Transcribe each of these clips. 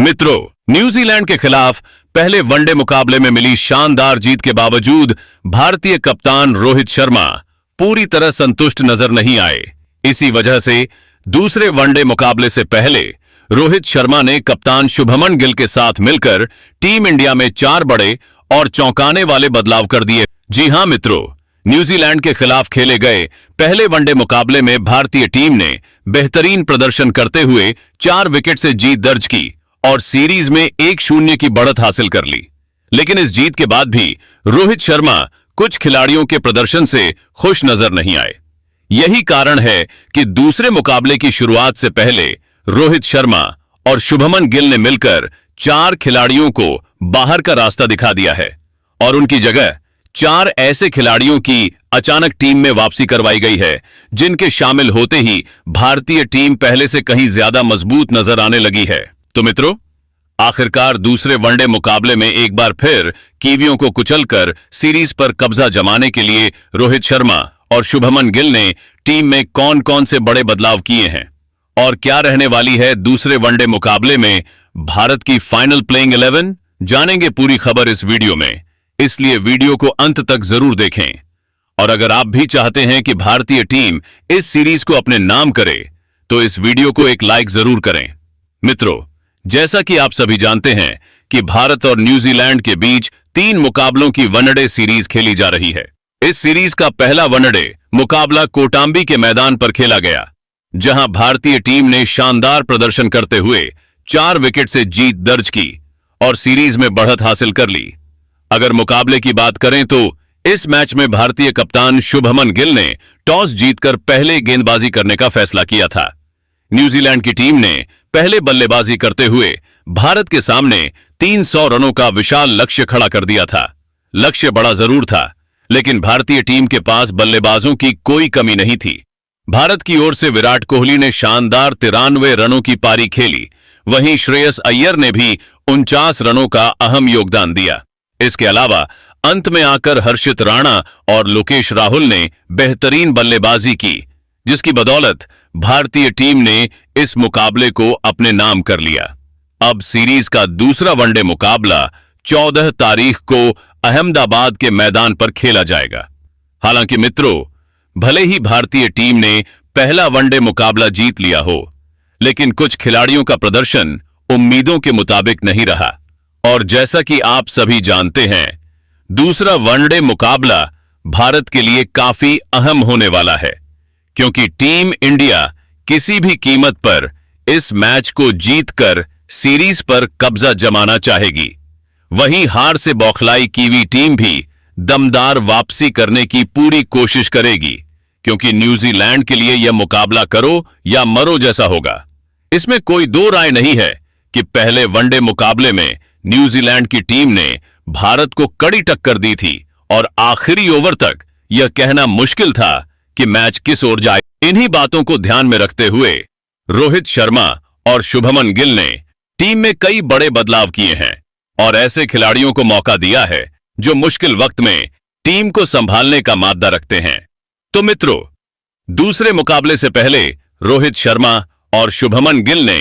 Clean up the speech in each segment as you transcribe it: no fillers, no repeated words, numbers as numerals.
मित्रों, न्यूजीलैंड के खिलाफ पहले वनडे मुकाबले में मिली शानदार जीत के बावजूद भारतीय कप्तान रोहित शर्मा पूरी तरह संतुष्ट नजर नहीं आए। इसी वजह से दूसरे वनडे मुकाबले से पहले रोहित शर्मा ने कप्तान शुभमन गिल के साथ मिलकर टीम इंडिया में 4 बड़े और चौंकाने वाले बदलाव कर दिए। जी हां मित्रों, न्यूजीलैंड के खिलाफ खेले गए पहले वनडे मुकाबले में भारतीय टीम ने बेहतरीन प्रदर्शन करते हुए 4 विकेट से जीत दर्ज की और सीरीज में 1-0 की बढ़त हासिल कर ली। लेकिन इस जीत के बाद भी रोहित शर्मा कुछ खिलाड़ियों के प्रदर्शन से खुश नजर नहीं आए। यही कारण है कि दूसरे मुकाबले की शुरुआत से पहले रोहित शर्मा और शुभमन गिल ने मिलकर 4 खिलाड़ियों को बाहर का रास्ता दिखा दिया है और उनकी जगह 4 ऐसे खिलाड़ियों की अचानक टीम में वापसी करवाई गई है जिनके शामिल होते ही भारतीय टीम पहले से कहीं ज्यादा मजबूत नजर आने लगी है। तो मित्रों, आखिरकार दूसरे वनडे मुकाबले में एक बार फिर कीवियों को कुचलकर सीरीज पर कब्जा जमाने के लिए रोहित शर्मा और शुभमन गिल ने टीम में कौन कौन से बड़े बदलाव किए हैं और क्या रहने वाली है दूसरे वनडे मुकाबले में भारत की फाइनल प्लेइंग 11, जानेंगे पूरी खबर इस वीडियो में। इसलिए वीडियो को अंत तक जरूर देखें और अगर आप भी चाहते हैं कि भारतीय टीम इस सीरीज को अपने नाम करे तो इस वीडियो को एक लाइक जरूर करें। मित्रों, जैसा कि आप सभी जानते हैं कि भारत और न्यूजीलैंड के बीच 3 मुकाबलों की वनडे सीरीज खेली जा रही है। इस सीरीज का पहला वनडे मुकाबला कोटांबी के मैदान पर खेला गया, जहां भारतीय टीम ने शानदार प्रदर्शन करते हुए 4 विकेट से जीत दर्ज की और सीरीज में बढ़त हासिल कर ली। अगर मुकाबले की बात करें तो इस मैच में भारतीय कप्तान शुभमन गिल ने टॉस जीतकर पहले गेंदबाजी करने का फैसला किया था। न्यूजीलैंड की टीम ने पहले बल्लेबाजी करते हुए भारत के सामने 300 रनों का विशाल लक्ष्य खड़ा कर दिया था। लक्ष्य बड़ा जरूर था, लेकिन भारतीय टीम के पास बल्लेबाजों की कोई कमी नहीं थी। भारत की ओर से विराट कोहली ने शानदार 93 रनों की पारी खेली, वहीं श्रेयस अय्यर ने भी 49 रनों का अहम योगदान दिया। इसके अलावा अंत में आकर हर्षित राणा और लोकेश राहुल ने बेहतरीन बल्लेबाजी की, जिसकी बदौलत भारतीय टीम ने इस मुकाबले को अपने नाम कर लिया। अब सीरीज का दूसरा वनडे मुकाबला 14 तारीख को अहमदाबाद के मैदान पर खेला जाएगा। हालांकि मित्रों, भले ही भारतीय टीम ने पहला वनडे मुकाबला जीत लिया हो, लेकिन कुछ खिलाड़ियों का प्रदर्शन उम्मीदों के मुताबिक नहीं रहा और जैसा कि आप सभी जानते हैं, दूसरा वनडे मुकाबला भारत के लिए काफी अहम होने वाला है, क्योंकि टीम इंडिया किसी भी कीमत पर इस मैच को जीतकर सीरीज पर कब्जा जमाना चाहेगी। वहीं हार से बौखलाई कीवी टीम भी दमदार वापसी करने की पूरी कोशिश करेगी, क्योंकि न्यूजीलैंड के लिए यह मुकाबला करो या मरो जैसा होगा। इसमें कोई दो राय नहीं है कि पहले वनडे मुकाबले में न्यूजीलैंड की टीम ने भारत को कड़ी टक्कर दी थी और आखिरी ओवर तक यह कहना मुश्किल था कि मैच किस ओर जाए। इन्हीं बातों को ध्यान में रखते हुए रोहित शर्मा और शुभमन गिल ने टीम में कई बड़े बदलाव किए हैं और ऐसे खिलाड़ियों को मौका दिया है जो मुश्किल वक्त में टीम को संभालने का माद्दा रखते हैं। तो मित्रों, दूसरे मुकाबले से पहले रोहित शर्मा और शुभमन गिल ने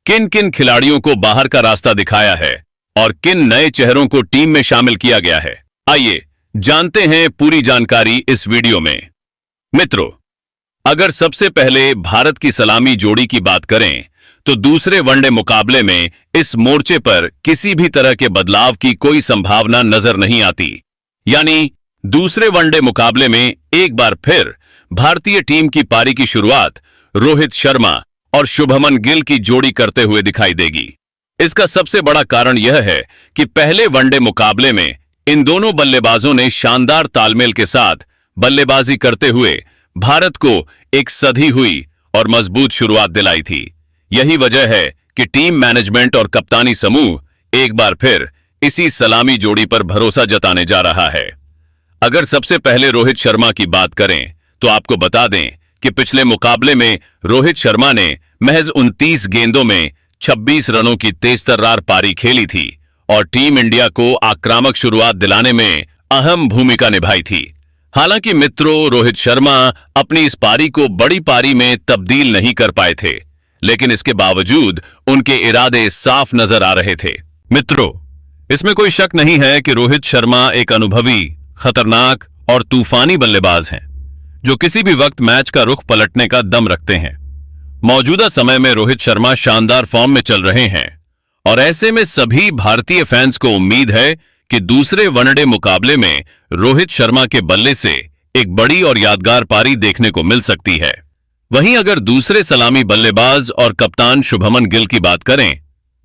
किन किन खिलाड़ियों को बाहर का रास्ता दिखाया है और किन नए चेहरों को टीम में शामिल किया गया है, आइए जानते हैं पूरी जानकारी इस वीडियो में। मित्रों, अगर सबसे पहले भारत की सलामी जोड़ी की बात करें तो दूसरे वनडे मुकाबले में इस मोर्चे पर किसी भी तरह के बदलाव की कोई संभावना नजर नहीं आती। यानी दूसरे वनडे मुकाबले में एक बार फिर भारतीय टीम की पारी की शुरुआत रोहित शर्मा और शुभमन गिल की जोड़ी करते हुए दिखाई देगी। इसका सबसे बड़ा कारण यह है कि पहले वनडे मुकाबले में इन दोनों बल्लेबाजों ने शानदार तालमेल के साथ बल्लेबाजी करते हुए भारत को एक सधी हुई और मजबूत शुरुआत दिलाई थी। यही वजह है कि टीम मैनेजमेंट और कप्तानी समूह एक बार फिर इसी सलामी जोड़ी पर भरोसा जताने जा रहा है। अगर सबसे पहले रोहित शर्मा की बात करें तो आपको बता दें कि पिछले मुकाबले में रोहित शर्मा ने महज 29 गेंदों में 26 रनों की तेजतर्रार पारी खेली थी और टीम इंडिया को आक्रामक शुरुआत दिलाने में अहम भूमिका निभाई थी। हालांकि मित्रों, रोहित शर्मा अपनी इस पारी को बड़ी पारी में तब्दील नहीं कर पाए थे, लेकिन इसके बावजूद उनके इरादे साफ नजर आ रहे थे। मित्रों, इसमें कोई शक नहीं है कि रोहित शर्मा एक अनुभवी, खतरनाक और तूफानी बल्लेबाज हैं, जो किसी भी वक्त मैच का रुख पलटने का दम रखते हैं। मौजूदा समय में रोहित शर्मा शानदार फॉर्म में चल रहे हैं और ऐसे में सभी भारतीय फैंस को उम्मीद है कि दूसरे वनडे मुकाबले में रोहित शर्मा के बल्ले से एक बड़ी और यादगार पारी देखने को मिल सकती है। वहीं अगर दूसरे सलामी बल्लेबाज और कप्तान शुभमन गिल की बात करें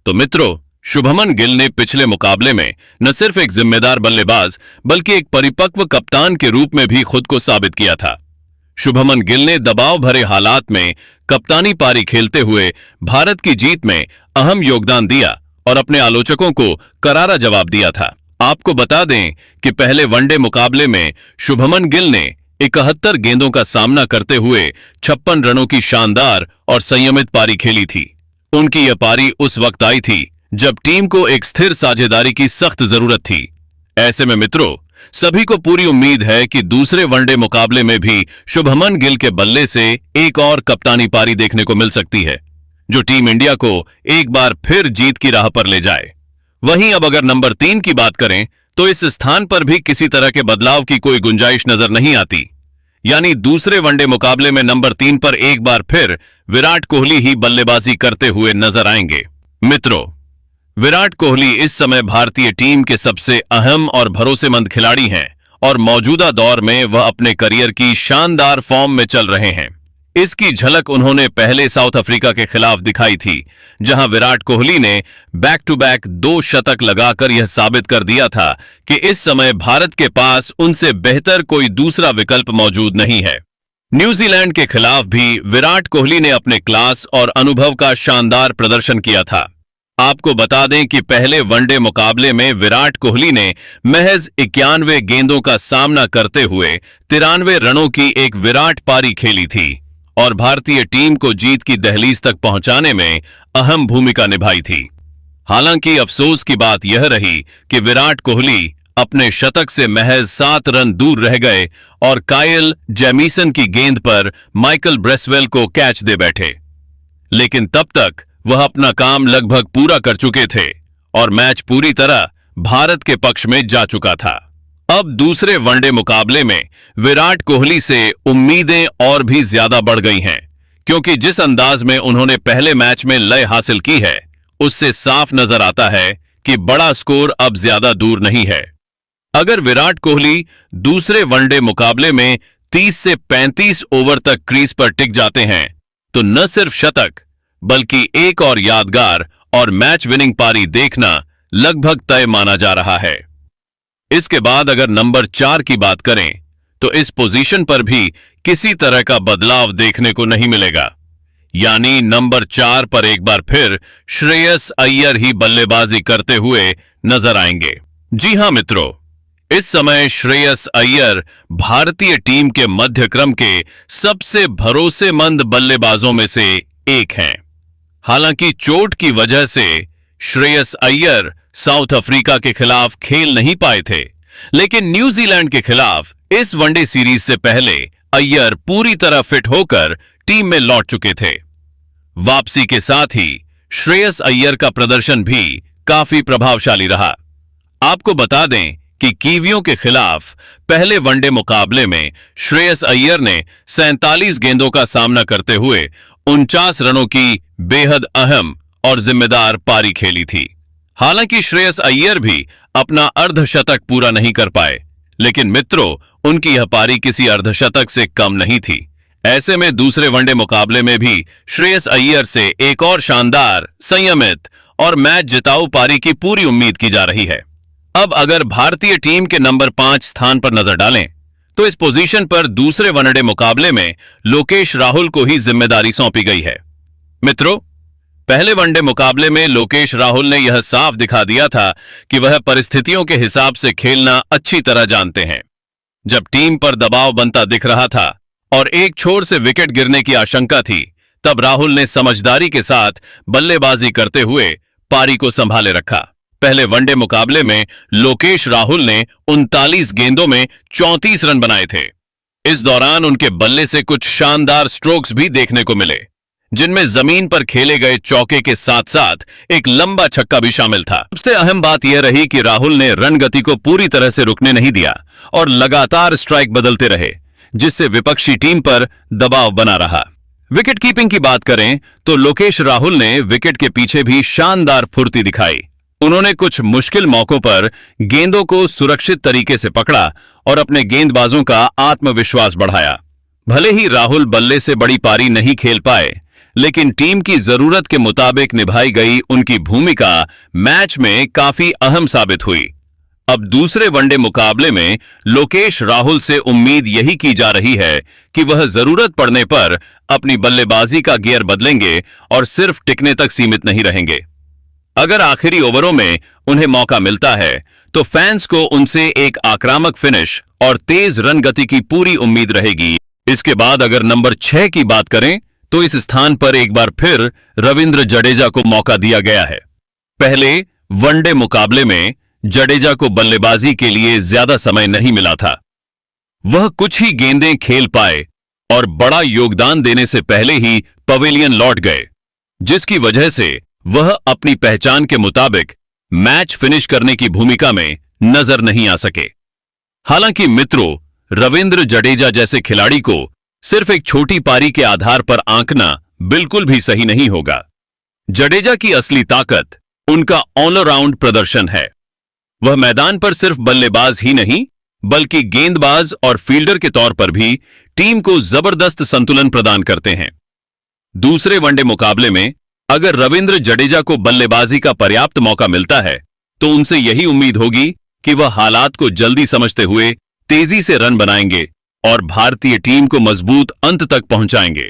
तो मित्रों, शुभमन गिल ने पिछले मुकाबले में न सिर्फ एक जिम्मेदार बल्लेबाज बल्कि एक परिपक्व कप्तान के रूप में भी खुद को साबित किया था। शुभमन गिल ने दबाव भरे हालात में कप्तानी पारी खेलते हुए भारत की जीत में अहम योगदान दिया और अपने आलोचकों को करारा जवाब दिया था। आपको बता दें कि पहले वनडे मुकाबले में शुभमन गिल ने 71 गेंदों का सामना करते हुए 56 रनों की शानदार और संयमित पारी खेली थी। उनकी यह पारी उस वक्त आई थी जब टीम को एक स्थिर साझेदारी की सख्त जरूरत थी। ऐसे में मित्रों, सभी को पूरी उम्मीद है कि दूसरे वनडे मुकाबले में भी शुभमन गिल के बल्ले से एक और कप्तानी पारी देखने को मिल सकती है, जो टीम इंडिया को एक बार फिर जीत की राह पर ले जाए। वहीं अब अगर नंबर 3 की बात करें तो इस स्थान पर भी किसी तरह के बदलाव की कोई गुंजाइश नजर नहीं आती। यानी दूसरे वनडे मुकाबले में नंबर 3 पर एक बार फिर विराट कोहली ही बल्लेबाजी करते हुए नजर आएंगे। मित्रों, विराट कोहली इस समय भारतीय टीम के सबसे अहम और भरोसेमंद खिलाड़ी हैं और मौजूदा दौर में वह अपने करियर की शानदार फॉर्म में चल रहे हैं। इसकी झलक उन्होंने पहले साउथ अफ्रीका के खिलाफ दिखाई थी, जहां विराट कोहली ने बैक टू बैक 2 शतक लगाकर यह साबित कर दिया था कि इस समय भारत के पास उनसे बेहतर कोई दूसरा विकल्प मौजूद नहीं है। न्यूजीलैंड के खिलाफ भी विराट कोहली ने अपने क्लास और अनुभव का शानदार प्रदर्शन किया था। आपको बता दें कि पहले वनडे मुकाबले में विराट कोहली ने महज 91 गेंदों का सामना करते हुए 93 रनों की एक विराट पारी खेली थी और भारतीय टीम को जीत की दहलीज तक पहुंचाने में अहम भूमिका निभाई थी। हालांकि अफसोस की बात यह रही कि विराट कोहली अपने शतक से महज 7 रन दूर रह गए और कायल जेमिसन की गेंद पर माइकल ब्रेसवेल को कैच दे बैठे। लेकिन तब तक वह अपना काम लगभग पूरा कर चुके थे और मैच पूरी तरह भारत के पक्ष में जा चुका था। अब दूसरे वनडे मुकाबले में विराट कोहली से उम्मीदें और भी ज्यादा बढ़ गई हैं, क्योंकि जिस अंदाज में उन्होंने पहले मैच में लय हासिल की है, उससे साफ नजर आता है कि बड़ा स्कोर अब ज्यादा दूर नहीं है। अगर विराट कोहली दूसरे वनडे मुकाबले में 30 से 35 ओवर तक क्रीज पर टिक जाते हैं तो न सिर्फ शतक बल्कि एक और यादगार और मैच विनिंग पारी देखना लगभग तय माना जा रहा है। इसके बाद अगर नंबर 4 की बात करें तो इस पोजीशन पर भी किसी तरह का बदलाव देखने को नहीं मिलेगा। यानी नंबर 4 पर एक बार फिर श्रेयस अय्यर ही बल्लेबाजी करते हुए नजर आएंगे। जी हां मित्रों, इस समय श्रेयस अय्यर भारतीय टीम के मध्य क्रम के सबसे भरोसेमंद बल्लेबाजों में से एक हैं। हालांकि चोट की वजह से श्रेयस अय्यर साउथ अफ्रीका के खिलाफ खेल नहीं पाए थे, लेकिन न्यूजीलैंड के खिलाफ इस वनडे सीरीज से पहले अय्यर पूरी तरह फिट होकर टीम में लौट चुके थे। वापसी के साथ ही श्रेयस अय्यर का प्रदर्शन भी काफी प्रभावशाली रहा। आपको बता दें कि कीवियों के खिलाफ पहले वनडे मुकाबले में श्रेयस अय्यर ने 47 गेंदों का सामना करते हुए 49 रनों की बेहद अहम और जिम्मेदार पारी खेली थी। हालांकि श्रेयस अय्यर भी अपना अर्धशतक पूरा नहीं कर पाए, लेकिन मित्रों, उनकी यह पारी किसी अर्धशतक से कम नहीं थी। ऐसे में दूसरे वनडे मुकाबले में भी श्रेयस अय्यर से एक और शानदार, संयमित और मैच जिताऊ पारी की पूरी उम्मीद की जा रही है। अब अगर भारतीय टीम के नंबर 5 स्थान पर नजर डालें तो इस पोजीशन पर दूसरे वनडे मुकाबले में लोकेश राहुल को ही जिम्मेदारी सौंपी गई है। मित्रों, पहले वनडे मुकाबले में लोकेश राहुल ने यह साफ दिखा दिया था कि वह परिस्थितियों के हिसाब से खेलना अच्छी तरह जानते हैं। जब टीम पर दबाव बनता दिख रहा था और एक छोर से विकेट गिरने की आशंका थी, तब राहुल ने समझदारी के साथ बल्लेबाजी करते हुए पारी को संभाले रखा। पहले वनडे मुकाबले में लोकेश राहुल ने 39 गेंदों में 34 रन बनाए थे। इस दौरान उनके बल्ले से कुछ शानदार स्ट्रोक्स भी देखने को मिले, जिनमें जमीन पर खेले गए चौके के साथ साथ एक लंबा छक्का भी शामिल था। सबसे अहम बात यह रही कि राहुल ने रन गति को पूरी तरह से रुकने नहीं दिया और लगातार स्ट्राइक बदलते रहे, जिससे विपक्षी टीम पर दबाव बना रहा। विकेट कीपिंग की बात करें तो लोकेश राहुल ने विकेट के पीछे भी शानदार फुर्ती दिखाई। उन्होंने कुछ मुश्किल मौकों पर गेंदों को सुरक्षित तरीके से पकड़ा और अपने गेंदबाजों का आत्मविश्वास बढ़ाया। भले ही राहुल बल्ले से बड़ी पारी नहीं खेल पाए, लेकिन टीम की जरूरत के मुताबिक निभाई गई उनकी भूमिका मैच में काफी अहम साबित हुई। अब दूसरे वनडे मुकाबले में लोकेश राहुल से उम्मीद यही की जा रही है कि वह जरूरत पड़ने पर अपनी बल्लेबाजी का गियर बदलेंगे और सिर्फ टिकने तक सीमित नहीं रहेंगे। अगर आखिरी ओवरों में उन्हें मौका मिलता है तो फैंस को उनसे एक आक्रामक फिनिश और तेज रन गति की पूरी उम्मीद रहेगी। इसके बाद अगर नंबर 6 की बात करें तो इस स्थान पर एक बार फिर रविंद्र जडेजा को मौका दिया गया है। पहले वनडे मुकाबले में जडेजा को बल्लेबाजी के लिए ज्यादा समय नहीं मिला था। वह कुछ ही गेंदें खेल पाए और बड़ा योगदान देने से पहले ही पवेलियन लौट गए, जिसकी वजह से वह अपनी पहचान के मुताबिक मैच फिनिश करने की भूमिका में नजर नहीं आ सके। हालांकि मित्रों, रविंद्र जडेजा जैसे खिलाड़ी को सिर्फ एक छोटी पारी के आधार पर आंकना बिल्कुल भी सही नहीं होगा। जडेजा की असली ताकत उनका ऑलराउंड प्रदर्शन है। वह मैदान पर सिर्फ बल्लेबाज ही नहीं बल्कि गेंदबाज और फील्डर के तौर पर भी टीम को जबरदस्त संतुलन प्रदान करते हैं। दूसरे वनडे मुकाबले में अगर रविंद्र जडेजा को बल्लेबाजी का पर्याप्त मौका मिलता है तो उनसे यही उम्मीद होगी कि वह हालात को जल्दी समझते हुए तेजी से रन बनाएंगे और भारतीय टीम को मजबूत अंत तक पहुंचाएंगे।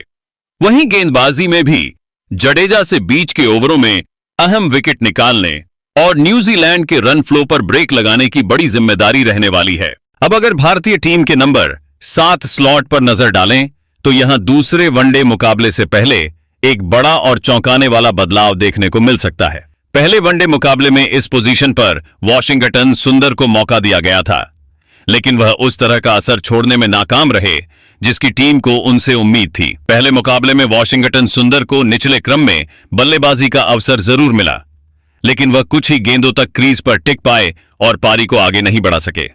वहीं गेंदबाजी में भी जडेजा से बीच के ओवरों में अहम विकेट निकालने और न्यूजीलैंड के रन फ्लो पर ब्रेक लगाने की बड़ी जिम्मेदारी रहने वाली है। अब अगर भारतीय टीम के नंबर 7 स्लॉट पर नजर डालें तो यहां दूसरे वनडे मुकाबले से पहले एक बड़ा और चौंकाने वाला बदलाव देखने को मिल सकता है। पहले वनडे मुकाबले में इस पोजीशन पर वॉशिंगटन सुंदर को मौका दिया गया था, लेकिन वह उस तरह का असर छोड़ने में नाकाम रहे जिसकी टीम को उनसे उम्मीद थी। पहले मुकाबले में वॉशिंगटन सुंदर को निचले क्रम में बल्लेबाजी का अवसर जरूर मिला, लेकिन वह कुछ ही गेंदों तक क्रीज पर टिक पाए और पारी को आगे नहीं बढ़ा सके।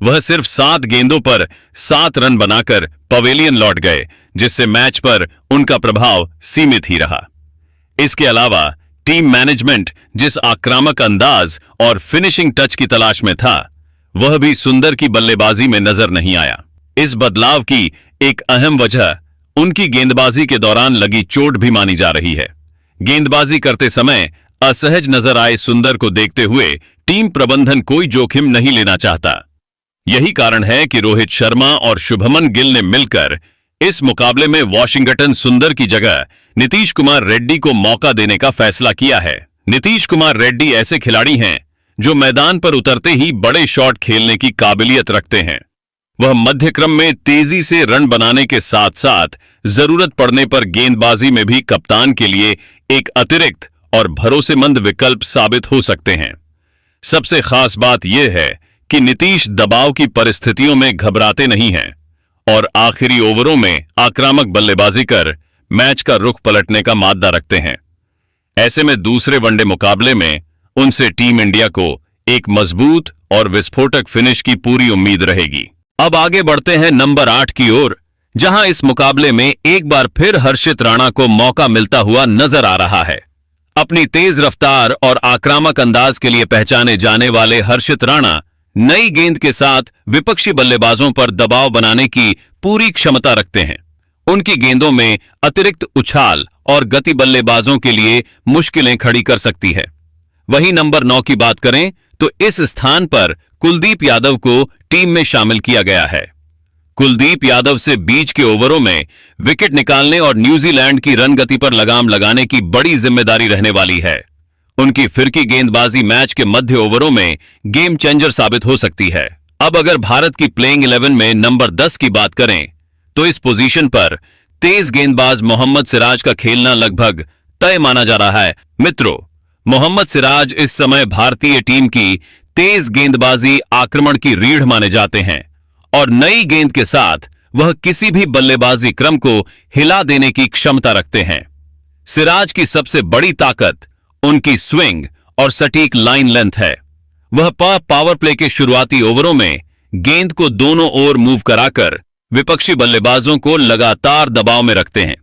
वह सिर्फ 7 गेंदों पर 7 रन बनाकर पवेलियन लौट गए, जिससे मैच पर उनका प्रभाव सीमित ही रहा। इसके अलावा टीम मैनेजमेंट जिस आक्रामक अंदाज और फिनिशिंग टच की तलाश में था, वह भी सुंदर की बल्लेबाजी में नजर नहीं आया। इस बदलाव की एक अहम वजह उनकी गेंदबाजी के दौरान लगी चोट भी मानी जा रही है। गेंदबाजी करते समय असहज नजर आए सुंदर को देखते हुए टीम प्रबंधन कोई जोखिम नहीं लेना चाहता। यही कारण है कि रोहित शर्मा और शुभमन गिल ने मिलकर इस मुकाबले में वॉशिंगटन सुंदर की जगह नीतीश कुमार रेड्डी को मौका देने का फैसला किया है। नीतीश कुमार रेड्डी ऐसे खिलाड़ी हैं जो मैदान पर उतरते ही बड़े शॉट खेलने की काबिलियत रखते हैं। वह मध्य क्रम में तेजी से रन बनाने के साथ साथ जरूरत पड़ने पर गेंदबाजी में भी कप्तान के लिए एक अतिरिक्त और भरोसेमंद विकल्प साबित हो सकते हैं। सबसे खास बात यह है कि नीतीश दबाव की परिस्थितियों में घबराते नहीं हैं और आखिरी ओवरों में आक्रामक बल्लेबाजी कर मैच का रुख पलटने का माद्दा रखते हैं। ऐसे में दूसरे वनडे मुकाबले में उनसे टीम इंडिया को एक मजबूत और विस्फोटक फिनिश की पूरी उम्मीद रहेगी। अब आगे बढ़ते हैं नंबर 8 की ओर, जहां इस मुकाबले में एक बार फिर हर्षित राणा को मौका मिलता हुआ नजर आ रहा है। अपनी तेज रफ्तार और आक्रामक अंदाज के लिए पहचाने जाने वाले हर्षित राणा नई गेंद के साथ विपक्षी बल्लेबाजों पर दबाव बनाने की पूरी क्षमता रखते हैं। उनकी गेंदों में अतिरिक्त उछाल और गति बल्लेबाजों के लिए मुश्किलें खड़ी कर सकती है। वहीं नंबर 9 की बात करें तो इस स्थान पर कुलदीप यादव को टीम में शामिल किया गया है। कुलदीप यादव से बीच के ओवरों में विकेट निकालने और न्यूजीलैंड की रन गति पर लगाम लगाने की बड़ी जिम्मेदारी रहने वाली है। उनकी फिरकी गेंदबाजी मैच के मध्य ओवरों में गेम चेंजर साबित हो सकती है। अब अगर भारत की प्लेइंग 11 में नंबर 10 की बात करें तो इस पोजीशन पर तेज गेंदबाज मोहम्मद सिराज का खेलना लगभग तय माना जा रहा है। मित्रों, मोहम्मद सिराज इस समय भारतीय टीम की तेज गेंदबाजी आक्रमण की रीढ़ माने जाते हैं और नई गेंद के साथ वह किसी भी बल्लेबाजी क्रम को हिला देने की क्षमता रखते हैं। सिराज की सबसे बड़ी ताकत उनकी स्विंग और सटीक लाइन लेंथ है। वह पावर प्ले के शुरुआती ओवरों में गेंद को दोनों ओर मूव कराकर विपक्षी बल्लेबाजों को लगातार दबाव में रखते हैं।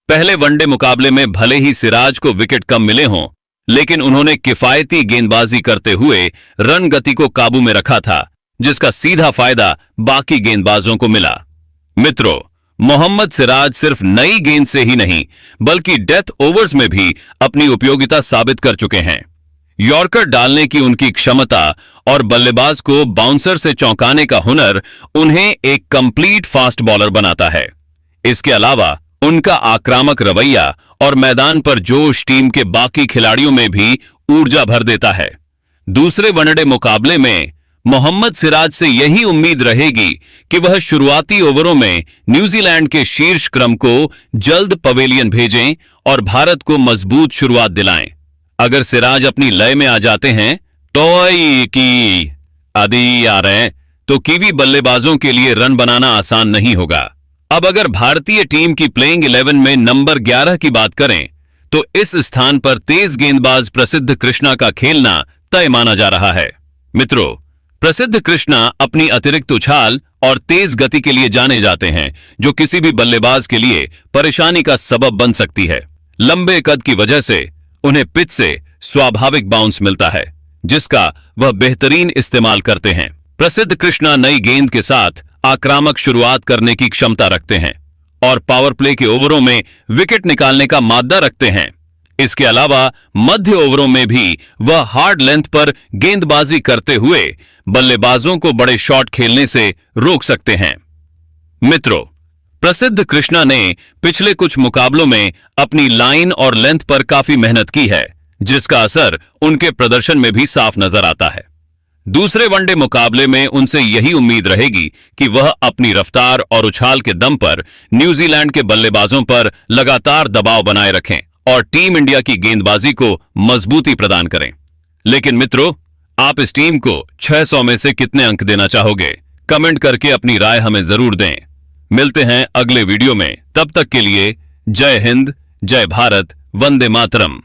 पहले वनडे मुकाबले में भले ही सिराज को विकेट कम मिले हों, लेकिन उन्होंने किफायती गेंदबाजी करते हुए रन गति को काबू में रखा था, जिसका सीधा फायदा बाकी गेंदबाजों को मिला। मित्रों, मोहम्मद सिराज सिर्फ नई गेंद से ही नहीं बल्कि डेथ ओवर्स में भी अपनी उपयोगिता साबित कर चुके हैं। यॉर्कर डालने की उनकी क्षमता और बल्लेबाज को बाउंसर से चौंकाने का हुनर उन्हें एक कंप्लीट फास्ट बॉलर बनाता है। इसके अलावा उनका आक्रामक रवैया और मैदान पर जोश टीम के बाकी खिलाड़ियों में भी ऊर्जा भर देता है। दूसरे वनडे मुकाबले में मोहम्मद सिराज से यही उम्मीद रहेगी कि वह शुरुआती ओवरों में न्यूजीलैंड के शीर्ष क्रम को जल्द पवेलियन भेजें और भारत को मजबूत शुरुआत दिलाएं। अगर सिराज अपनी लय में आ जाते हैं टॉय की आदि आ रहे हैं तो कीवी बल्लेबाजों के लिए रन बनाना आसान नहीं होगा। अब अगर भारतीय टीम की प्लेइंग 11 में नंबर 11 की बात करें तो इस स्थान पर तेज गेंदबाज प्रसिद्ध कृष्णा का खेलना तय माना जा रहा है। मित्रों, प्रसिद्ध कृष्णा अपनी अतिरिक्त उछाल और तेज गति के लिए जाने जाते हैं, जो किसी भी बल्लेबाज के लिए परेशानी का सबब बन सकती है। लंबे कद की वजह से उन्हें पिच से स्वाभाविक बाउंस मिलता है, जिसका वह बेहतरीन इस्तेमाल करते हैं। प्रसिद्ध कृष्णा नई गेंद के साथ आक्रामक शुरुआत करने की क्षमता रखते हैं और पावर प्ले के ओवरों में विकेट निकालने का माद्दा रखते हैं। इसके अलावा मध्य ओवरों में भी वह हार्ड लेंथ पर गेंदबाजी करते हुए बल्लेबाजों को बड़े शॉट खेलने से रोक सकते हैं। मित्रों, प्रसिद्ध कृष्णा ने पिछले कुछ मुकाबलों में अपनी लाइन और लेंथ पर काफी मेहनत की है, जिसका असर उनके प्रदर्शन में भी साफ नजर आता है। दूसरे वनडे मुकाबले में उनसे यही उम्मीद रहेगी कि वह अपनी रफ्तार और उछाल के दम पर न्यूजीलैंड के बल्लेबाजों पर लगातार दबाव बनाए रखें और टीम इंडिया की गेंदबाजी को मजबूती प्रदान करें। लेकिन मित्रों, आप इस टीम को 600 में से कितने अंक देना चाहोगे? कमेंट करके अपनी राय हमें जरूर दें। मिलते हैं अगले वीडियो में। तब तक के लिए जय हिंद, जय भारत, वंदे मातरम।